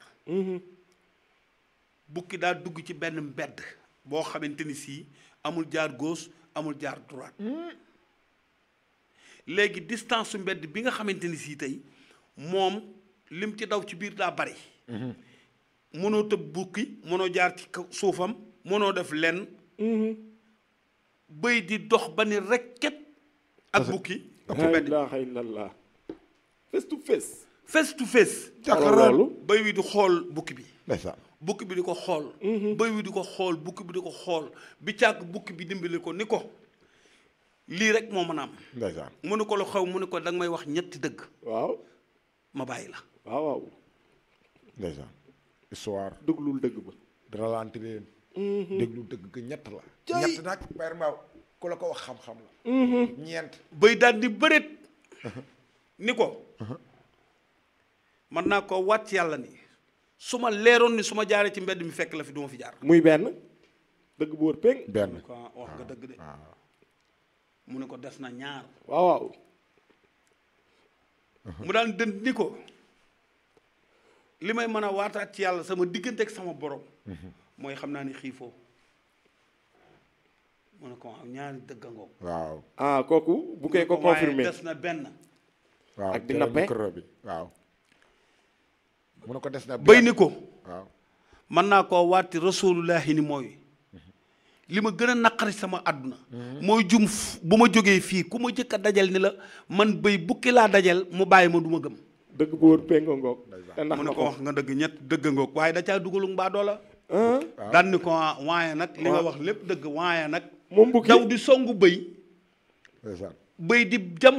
Speaker 2: bukki daa dugg ci benn mbedd boo xamante ni sii amul jaar gauche amul jaar droite léegi distance su mbedd bi nga xamante ni sii tey moom lim ci daw ci biir daa bari mënoo tëb bukki mënoo jaar ci suufam mënoo def lenn bëy di dox ba ni rekket ak bukki ak
Speaker 3: la
Speaker 2: mbedd
Speaker 3: ilaha illallah. face to face.
Speaker 2: face to face
Speaker 3: jàkkaarloo loolu.
Speaker 2: bëy wi di xool bukki bi
Speaker 1: ndeysaan.
Speaker 2: bukki bi di ko xool bëy wi di ko xool bukki bi di ko xool bi càgg bukki bi dimbali ko ni ko lii rek moo mën a am
Speaker 1: ndeysaan.
Speaker 2: mu ne ko lu xew mu ne ko da nga may wax ñetti dëgg
Speaker 3: waaw.
Speaker 2: ma bàyyi la
Speaker 3: waaw waaw.
Speaker 1: ndeysaan. histoire.
Speaker 3: déglul dëgg ba.
Speaker 1: ralanti leen. déglu dëgg ga ñett la. ñett nag Père Mbaw ku la ko wax xam-xam la. ñeent.
Speaker 2: bëy daal di bëreet ni ko man naa ko wàcc yàlla ni su ma leeroon ni su ma jaaree ci mbedd mi fekk la fi du ma fi jaar
Speaker 3: muy benn. dëgg bu wër péng.
Speaker 1: benn.
Speaker 2: ko wax nga dëgg de mu ne ko des na ñaar
Speaker 3: waaw waaw.
Speaker 2: mu daan dënd ni ko li may mën a waataat ci yàlla sama diggante ak sama borom mooy xam naa ni xiifoo mu ne ko waaw ñaari dëgg a ngoog
Speaker 1: waaw.
Speaker 3: ah kooku bu koy ko
Speaker 2: waaye
Speaker 3: confirmé.
Speaker 2: des na benn
Speaker 1: waaw
Speaker 3: ak di
Speaker 1: tere
Speaker 3: nappe.
Speaker 1: micro bi waaw. mu ne ko des na.
Speaker 2: bëy ni ko
Speaker 1: waaw.
Speaker 2: mën naa koo waati rasulullahi ni mooy li ma gën a naqari sama àdduna mooy bu ma jógee fii ku ma jëkk a dajal ni la man bëy bukki laa dajal mu bàyyi ma du ma gëm
Speaker 3: dëgg bu wër péng ngoog. te ndax
Speaker 2: mu
Speaker 3: na
Speaker 2: ne ko
Speaker 3: ko.
Speaker 2: wax nga dëgg ñett dëgg ngoog waaye da caa dugalu mbaa doola
Speaker 3: ah.
Speaker 2: daan ni ko waaye nag li nga wax lépp dëgg waaye nag
Speaker 3: moom bukki.
Speaker 2: daw di songu bëy
Speaker 1: ndeysaan.
Speaker 2: bëy di jam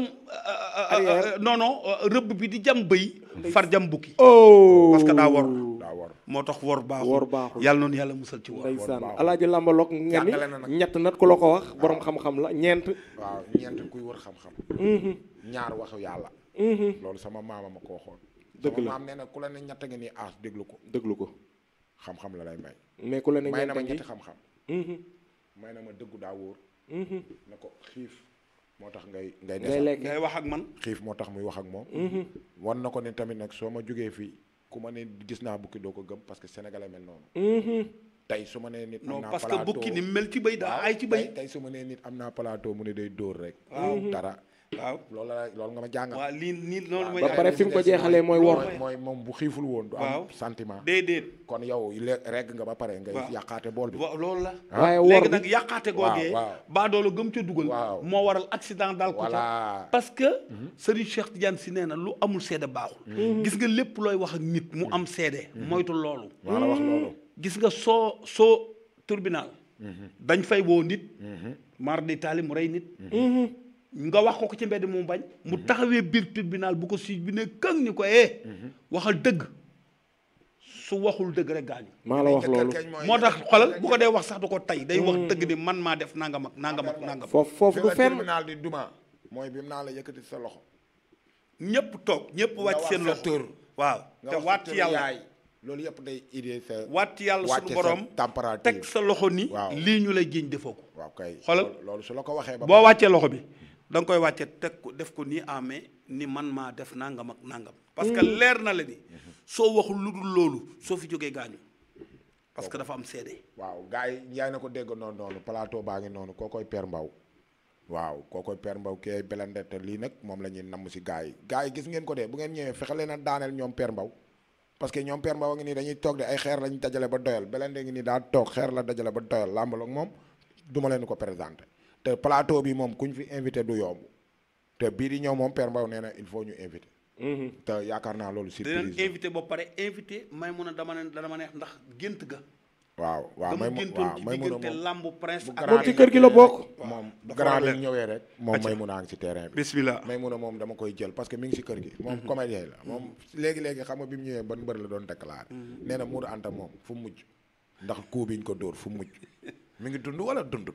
Speaker 3: Arrière.
Speaker 2: non non rëbb bi di jam bëy far jam bukki
Speaker 3: oh.
Speaker 2: parce que daa wor
Speaker 1: daa war.
Speaker 2: moo tax wor baaxul
Speaker 3: wor baaxul.
Speaker 2: yàlla noonu yàlla musal ci wor
Speaker 3: ndeysaan
Speaker 1: baaxul.
Speaker 3: alaaji Lambalog nga ni
Speaker 1: Jàngale na nag.
Speaker 3: ñett nat ku la ko wax borom xam-xam la ñeent.
Speaker 1: waaw ñeent kuy wër xam-xam. ñaar waxu yàlla. loolu sama maama ma ko waxoon.
Speaker 3: Dëgg
Speaker 1: sama
Speaker 3: la.
Speaker 1: maam nee na ku la ne ñett nga nii aas déglu ko.
Speaker 3: déglu ko.
Speaker 1: xam-xam la lay may.
Speaker 3: mais ku la ne
Speaker 1: may na ma
Speaker 3: ñeent ngi.
Speaker 1: ñetti xam-xam. may na ma dëggu daa wóor. ne ko xiif moo tax ngay
Speaker 3: ngay
Speaker 1: desal.
Speaker 3: lekk.
Speaker 2: ngay wax ak man
Speaker 1: xiif moo tax muy wax ak moom. wan na ko ne tamit nag soo ma jógee fii ku ma ne gis naa bukki doo ko gëm parce que sénégalais mel noonu. tey su ma nee nit am
Speaker 2: non
Speaker 1: naa
Speaker 2: parce que
Speaker 1: plateau
Speaker 2: bukki ni mel ci béy daa ay ci béy.
Speaker 1: tey su ma nee nit am naa plateau mu ne day dóor rek. dara.
Speaker 2: waaw
Speaker 1: loolu nga ma jàngal.
Speaker 2: waaw lii loolu mooy.
Speaker 3: ba pare fi mu ko jeexalee mooy wor.
Speaker 1: mooy moom bu xiiful woon. du am sentiment.
Speaker 2: déedéet.
Speaker 1: kon yow regg nga ba pare ngay yàqaate bool bi.
Speaker 2: loolu la.
Speaker 3: waaye wor
Speaker 2: léegi nag yàqaate googee.
Speaker 1: waaw
Speaker 2: baadoolo gëm ca dugal. moo waral accident daal ko
Speaker 1: voilà
Speaker 2: parce que. Serigne Cheikh Tidiane si nee na lu amul seede baaxul. gis nga lépp looy wax ak nit mu am seede. moytu loolu.
Speaker 1: maa la wax loolu.
Speaker 2: gis nga soo tribunal. dañ fay woo nit. mar di taali mu rey nit. nga wax ko ci mbedd mu bañ. mu taxawee biir tribunal bu ko siij bi ne këng ni ko waxal dëgg su waxul dëgg rek gaañu.
Speaker 3: maa la wax loolu.
Speaker 2: moo tax xolal bu ko dee wax sax du ko tay day wax dëgg ni man maa def nangam ak nangam ak nangam.
Speaker 3: foofu du fenn
Speaker 1: tribunal di duma mooy bi mu naa la yëkkati sa loxo.
Speaker 2: ñëpp toog ñëpp wàcc seen loxo waaw te waat ci yàlla
Speaker 1: loolu yëpp day idée sa.
Speaker 2: waat ci yàlla suñu borom
Speaker 1: température
Speaker 2: teg sa loxo ni.
Speaker 1: waaw
Speaker 2: lii ñu lay jiiñ defoo ko.
Speaker 1: waaw kay
Speaker 2: xoolal
Speaker 1: loolu su la ko waxee.
Speaker 2: boo wàccee loxo bi da nga koy wàcce teg ko def ko nii amee ni man maa def nangam ak nangam. parce que leer na la ni soo waxul lu dul loolu soo fi jógee gaañu parce que dafa am seede.
Speaker 1: waaw gars yi yaay na ko dégg noonu plateau baa ngi noonu koo koy Père Mbaw. waaw koo koy Père Mbaw kii ay Belende te lii nag moom la ñuy namm si gars yi gis ngeen ko de bu ngeen ñëwee fexe leen a daaneel ñoom Père Mbaw. parce que ñoom Père Mbaw a ngi nii dañuy toog de ay xeer lañu dajale ba doyal Belende ngi nii daa toog xeer la dajale ba doyal làmbaloog moom duma leen ko présenté te plateau bi moom kuñ fi invité du yomb te bii di ñëw moom Père Mbaw nee na il faut ñu invité. te yaakaar naa loolu surprise
Speaker 2: dinañ invité ba pare invité may mun a dama neex ndax gént ga.
Speaker 1: waaw
Speaker 2: may mun a diggante lambu prince ak
Speaker 3: moom ci kër gi la bokk.
Speaker 1: moom grand bi ñëwee rek moom may mun a ngi ci terrain bi.
Speaker 2: bismillah
Speaker 1: may mun a moom dama koy jël parce que mi ngi si kër gi. moom comédien la moom léegi xam nga bi mu ñëwee ban mbër la doon déclaré. nee na Modou Anta moom fu mu mujj ndax coup biñ ko dóor fu mu mujj mi ngi dund wala dund.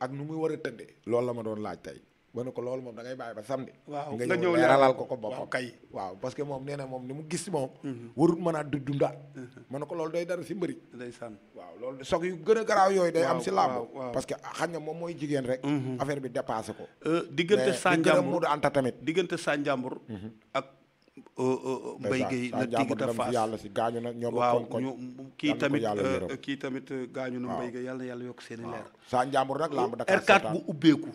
Speaker 1: ak nu muy war a tëddee. loolu la ma doon laaj tey. ba ne ko loolu moom da ngay bàyyi ba samedi.
Speaker 2: waaw
Speaker 1: nga ñëw leeralal ko boppam kay. waaw parce que moom nee na moom ni mu gis moom. warut mën a dundaat. ma ne ko loolu day dara si mbëri.
Speaker 2: ndeysaan
Speaker 1: waaw loolu soog yu gën a garaaw yooyu day am si làmb. parce que xañ na moom mooy jigéen rek. affaire bi dépassé ko.
Speaker 2: diggante Sanjambur
Speaker 1: Modou Anta tamit.
Speaker 2: diggante Sanjambur ak Mbaye Gueye la digg ta faas
Speaker 1: yàlla si gaañu na ñoo
Speaker 2: waaw
Speaker 1: bokkoon
Speaker 2: ñu kii tamit gaañu na Mbaye Gueye yàlla na yàlla yokk seeni leer.
Speaker 1: Sanjambur nag làmb Dakar
Speaker 2: R4 bu ubbeeku.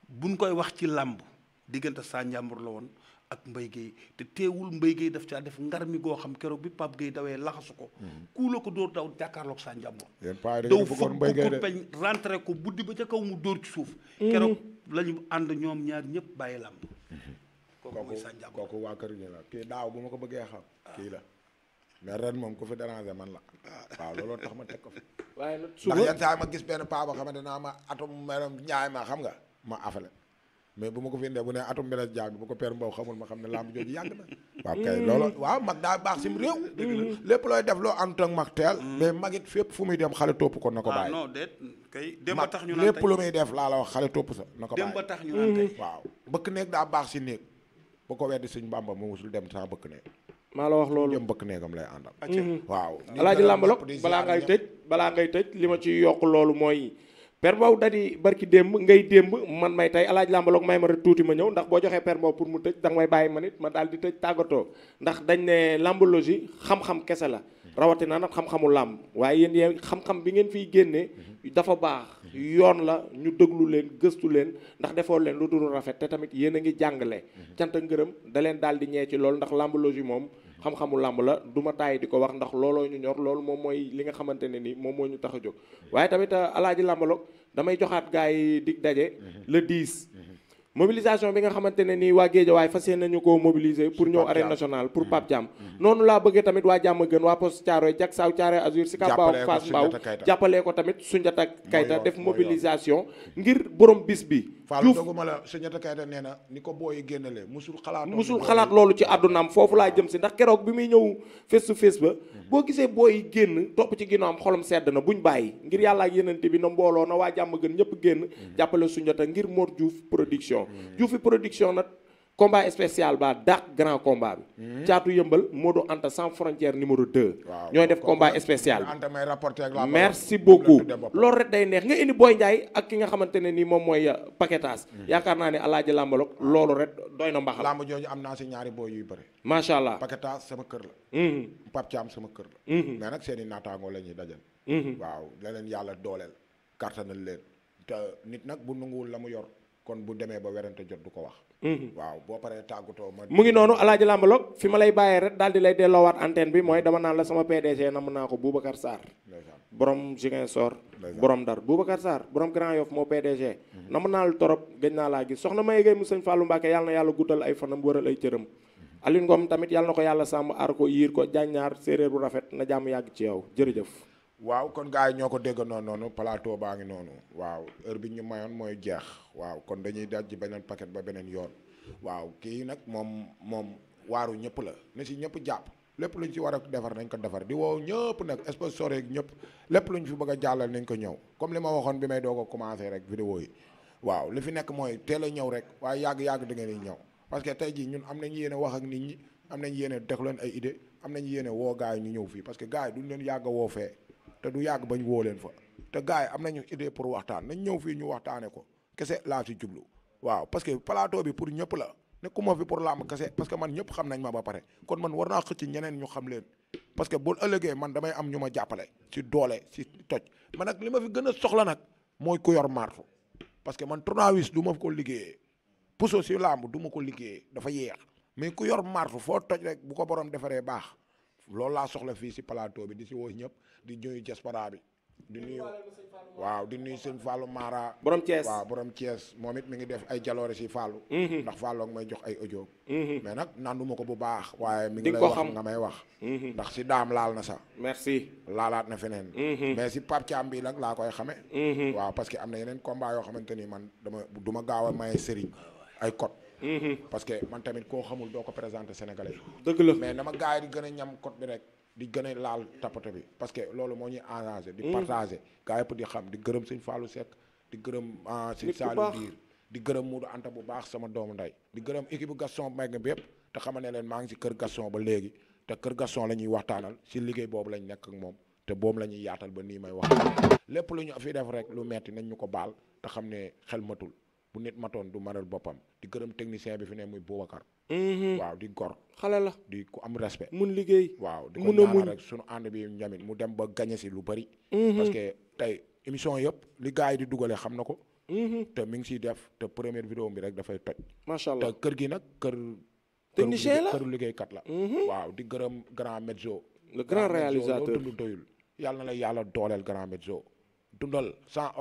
Speaker 2: buñ koy wax ci làmb diggante Sanjambur la woon ak Mbaye Gueye te teewul Mbaye Gueye daf caa def ngar mi goo xam keroog bi Pape Gueye dawee laxasu ko. kuula ko dóor daw jàkkaarloog Sanjambur. daw fokk ko peñ rentré ko buddi ba ca kaw mu dóor ci suuf. keroog la ñu ànd ñoom ñaar ñëpp bàyyi làmb.
Speaker 1: kooku waa kër gi la kii daaw bu ma ko bëggee xam. kii la mais ren moom ku fi déranger man la. waaw looloo tax ma teg ko fi.
Speaker 3: waaye nag suba
Speaker 1: ndax yenn saa ma gis benn paa boo xamante naa ma atum melam ñaay ma xam nga ma afale mais bu ma ko fi indee bu ne atum beles jaag bu ko Père Mbaw xamul ma xam ne lamb jooju yàgg na. waaw kay loolu waaw mag daa baax sim réew. lépp looy def loo ànd ak mag teel. mais magit fépp fu muy dem xale topp ko na ko bàyyi.
Speaker 2: non déet kay dem ba tax ñu naan
Speaker 1: lépp lu muy def laa la wax xale topp sa na ko bàyyi.
Speaker 2: dem ba tax ñu naan tey
Speaker 1: waaw bëkk néeg daa baax si néeg bu ko weddi suñ Bàmba mu musul dem saa bëkk néeg.
Speaker 3: maa la wax loolu
Speaker 1: jëm bëkk néegam lay àndal. waaw
Speaker 3: alaaji làmbalog balaa ngay tëj li ma ci yokk loolu mooy Père Mbaw dadi barki démb ngay démb man may tey alaaji làmbalog may ma rek tuuti ma ñëw ndax boo joxee Père Mbaw pour mu tëj danga may bàyyi ma nit ma daal di tëj tàggatoo ndax dañ ne làmbalogie xam-xam kese la rawatina nag xam-xamu làmb waaye yéen xam-xam bi ngeen fiy génnee dafa baax yoon la ñu déglu leen gëstu leen ndax defoo leen lu dul rafet te tamit yéen a ngi jàngale cant ngërëm da leen daal di ñee ci loolu ndax làmbalogie moom xam-xamu làmb la du ma tàyyi di ko wax ndax looloo ñu ñor loolu moom mooy li nga xamante ne ni moom moo ñu tax a jóg waaye tamit alaaji làmbaloog damay joxaat gars yi dig daje le 10 mobilisation bi nga xamante ne nii waa Guédiawaye fas yéene nañu ko mobiliser pour ñëw arène nationale pour Pape Thiam noonu laa bëggee tamit waa jàmm gën waa poste Thiaroye jak saaw Thiaroye Azur si Kambaaw Fass Mbaaw jàppalee ko tamit Soundiata Keita def mobilisation ngir borom bis bi
Speaker 1: Fallou doguma la Soundiata Keita nee na ni ko booyi génnelee musul
Speaker 3: xalaat loolu ci àddunaam foofu laa jëm si ndax keroog bi muy ñëw face to face ba boo gisee booyi génn topp ci ginnaawam xolam sedd na buñ bàyyi ngir yàlla ak yenente bi na mbooloo na waa jàmm gën ñëpp génn jàppale Soundiata ngir Mor Diouf production Diouf production nag combat spécial ba dàq grand combat bi. caatu yëmbal Modou Anta sans frontière numéro 2.
Speaker 1: waaw
Speaker 3: ñooy def combat spécial bi.
Speaker 1: Anta may rapporté ak la
Speaker 3: merci beaucoup loolu rek day neex nga indi Boy Ndiaye ak ki nga xamante ne nii moom mooy paquetage. yaakaar naa ne alaaji làmbalog loolu rek doy na mbaxal.
Speaker 1: lamb jooju am naa si ñaari boy yuy bëri.
Speaker 3: macha allah
Speaker 1: paquetage sama kër la. Pape Thiam sama kër la. mais nag seen i naataangoo la ñuy dajal. waaw la leen yàlla dooleel kàttanal leen te nit nag bu nanguwul la mu yor kon bu demee ba werante jot du ko wax. waaw boo paree tàggatoo ma.
Speaker 3: mu ngi noonu alaaji làmbalog fi ma lay bàyyee rek daal di lay delloowaat antenne bi mooy dama naan la sama PDG nam naa ko Boubacar Sarr. borom Ziguinchor. borom Ndar Boubacar Sarr borom Grand Yoff moo PDG. nam naa la torop gëj naa laa gis soxna May Gueye mu sëñ Fallou Mbacke yàlla na yàlla guddal ay fanam wëral ay cëram. Aline Ngom tamit yàlla na ko yàlla sàmm aar ko yiir ko jàññaar séeréer bu rafet na jàmm yàgg ci yow jërëjëf.
Speaker 1: waaw kon gars yi ñoo ko déggandoo noonu plateau baa ngi noonu waaw heure bi ñu mayoon mooy jeex waaw kon dañuy daj ci beneen paquet ba beneen yoon waaw kii nag moom waaru ñëpp la na si ñëpp jàpp lépp luñ ci war a defar nañ ko defar di woo ñëpp nag sponsor yeeg ñëpp lépp luñ fi bëgg a jàllal nañ ko ñëw comme li ma waxoon bi may doog a commencé rek vidéo yi waaw li fi nekk mooy teel a ñëw rek waaye yàgg-yàgg da ngeen di ñëw parce que tey jii ñun am nañ yéene wax ak nit ñi am nañ yéene def leen ay idée am nañ yéene woo gars yi ñu ñëw fii parce que gars yi duñ leen yàgg a woo fee te du yàgg bañ woo leen fa te gars yi am nañu idée pour waxtaan nañ ñëw fii ñu waxtaane ko kese laa si jublu waaw parce que plateau bi pour ñëpp la nekkuma fi pour làmb kese parce que man ñëpp xam nañ ma ba pare kon man war naa xëcc ñeneen ñu xam leen parce que bu ëllëgee man damay am ñu ma jàppale si doole si toj man nag li ma fi gën a soxla nag mooy ku yor martu parce que man tournevis du ma ko liggéeyee puso si làmb du ma ko liggéeyee dafa yeex mais ku yor martu foo toj rek bu ko borom defaree baax loolu laa soxla fii si plateau bi di si woo ñëpp di nuyu diaspora bi di nuyu waaw di nuyu sëñ Fallou Mara
Speaker 3: borom Thiès
Speaker 1: waaw borom Thiès moom it mi ngi def ay jaloore si Fallou ndax Fallou may jox ay audio mais nag nanduma ko bu baax waaye mi ngi lay wax nga may wax ndax si daam laal na sax
Speaker 3: merci
Speaker 1: laalaat na feneen mais si Pape Thiam bi nag laa koy xame waaw parce que am na yeneen combat yoo xamante ni man du ma gaaw a maye sëriñ ay code parce que man tamit koo xamul doo ko présenté sénégalais
Speaker 3: dëgg la
Speaker 1: mais dama gars yi di gën a ñam code bi rek di gën a laal tapote bi parce que loolu moo ñuy engagé di partagé gars yëpp di xam di gërëm sëñ Fallou Seck di gërëm sëñ Saliou Diir di gërëm Modou Anta bu baax sama doomu ndey di gërëm équipe Gaston Mbengue bi yëpp te xama ne leen maa ngi si kër Gaston ba léegi te kër Gaston la ñuy waxtaanal si liggéey boobu lañ nekk ak moom te boobu la ñuy yaatal ba nii may wax lépp lu ñu fi def rek lu metti nañ ñu ko baal te xam ne xel matul bu nit matoon du maral boppam di gërëm technicien bi fi ne muy Boubacar waaw di gor
Speaker 3: xale la
Speaker 1: di ku am respect
Speaker 3: mun liggéey
Speaker 1: waaw di ko ñaanal rek sunu ànd bi njamit mu dem ba gañe si lu bëri parce que tey émission yëpp li gars yi di dugale xam na ko te mi ngi siy def te première vidéo bi rek dafay toj
Speaker 3: macha allah
Speaker 1: te kër gi nag kër
Speaker 3: technicien la
Speaker 1: këru liggéeykat la waaw di gërëm grand Mezzo
Speaker 3: le grand réalisateur
Speaker 1: dund doyul yàlla na la yàlla dooleel grand Mezzo dundal sans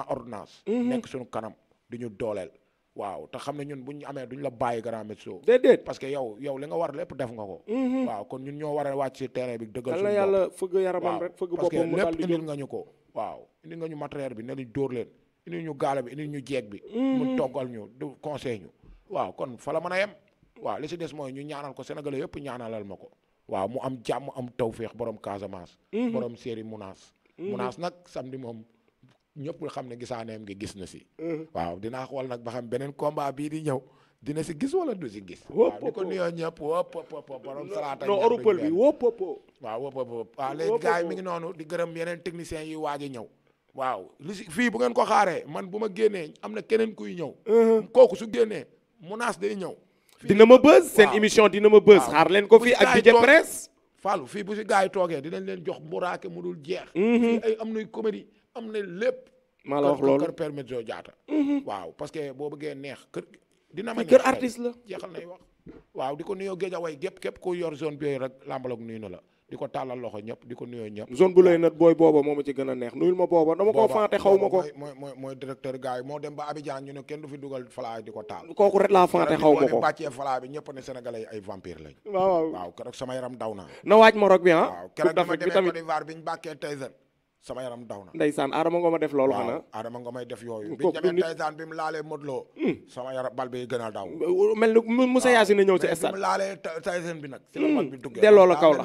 Speaker 1: ordonnance nekk suñu kanam di ñu dooleel waaw te xam ne ñun bu ñu amee duñ la bàyyi grand Mezzo
Speaker 3: déedéet
Speaker 1: parce que yow li nga war lépp def nga ko waaw kon ñun ñoo war a wàcc si terrain bi dëggal suñu
Speaker 3: yàlla fëgg yaramam rek fëgg boppam mu
Speaker 1: lépp indil nga ñu ko waaw indil nga ñu matériel bi ne ñu dóor leen indil ñu gaale bi indil ñu jeeg bi mu toggal ñu du conseil ñu waaw kon fa la mën a yem waaw li si des mooy ñu ñaanal ko sénégalais yëpp ñaanalal ma ko waaw mu am jàmm am tawféex borom Casamance borom série Mounas nag samedi moom ñëpp xam ne gisaaneem gi gis na si waaw dinaa xool nag ba xam beneen combat bii di ñëw dina si gis wala du si gis waaw di ko nuyoo ñëpp wóop borom salaata
Speaker 3: non oropël bi wóop
Speaker 1: waaw waaw léegi gars yi mi ngi noonu di gërëm yeneen techniciens yi waaj a ñëw waaw li si fii bu ngeen ko xaaree man bu ma génnee am na keneen kuy ñëw kooku su génnee Mounas day ñëw
Speaker 3: dina ma bës seen émission dina ma bës xaar leen ko fii ak DJ Presse
Speaker 1: Fallou fii bu si gars yi toogee dinañ leen jox mburaake mu dul jeex fii ay am nay comédie am na lépp
Speaker 3: maa la wax loolu
Speaker 1: kër Père Mezzo Diatta waaw parce que boo bëggee neex kër dina ma
Speaker 3: kër artiste la
Speaker 1: jeexal nay wax waaw di ko nuyoo Guédiawaye képp ku yor zone bi rek làmbaloog nuyu na la di ko tàllal loxo ñëpp di ko nuyoo ñëpp
Speaker 3: zone bu lay nat booy booba moo ma ci gën a neex nuyul ma booba dama koo fàtte xaw ma ko
Speaker 1: mooy directeur gars yi moo dem ba Abidjan ñu ne kenn du fi dugal falaa di ko taal
Speaker 3: kooku rek laa fàtte xaw ma ko
Speaker 1: bàccee falaa bi ñëpp ne sénégalais yi ay vampire lañ waaw keroog sama yaram daw na
Speaker 3: waaj Maroc bi
Speaker 1: waaw keroog dama demee Côte d'Ivoire bi ñu bàkkee Tyson sama yaram daw na
Speaker 3: ndeysaan Adama Ngom a def loolu xanaa
Speaker 1: Adama Ngom ay def yooyu bi ñu demee Tyson bi mu laalee Modou Lo sama yaram bal bi gën a daw
Speaker 3: mel ni Moussa Yacine ñëw ci stade
Speaker 1: bi mu laalee Tyson bi nag si la bal bi duggee
Speaker 3: delloo la kaw la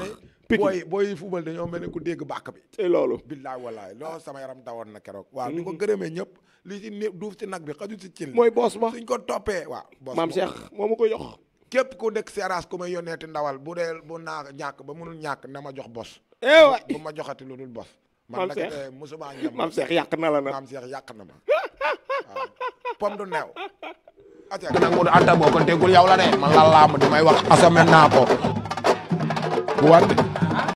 Speaker 1: booy booy football dañoo mel ne ku dégg bàkk bi.
Speaker 3: te loolu.
Speaker 1: billaay wallaay loolu sama yaram dawoon na keroog. waaw ni ko gërëmee ñëpp li ci duuf ci nag bi xaju ci cin.
Speaker 3: mooy boos ba
Speaker 1: suñ ko toppee waaw.
Speaker 3: maam Cheikh moo ma ko jox.
Speaker 1: képp ku dëkk Seras ku may yónneeti ndawal bu dee bu naa ñàkk ba mënul ñàkk na ma jox bos.
Speaker 3: waay
Speaker 1: bu ma joxati lu dul bos.
Speaker 3: maam Cheikh
Speaker 1: man nag musuma ñam.
Speaker 3: maam Cheikh yàq na la nag.
Speaker 1: maam Cheikh yàq na ma waaw. pom du neew.
Speaker 4: nag mu anta boo ko déggul yow la de man la làmb di may wax asame naa ko bu war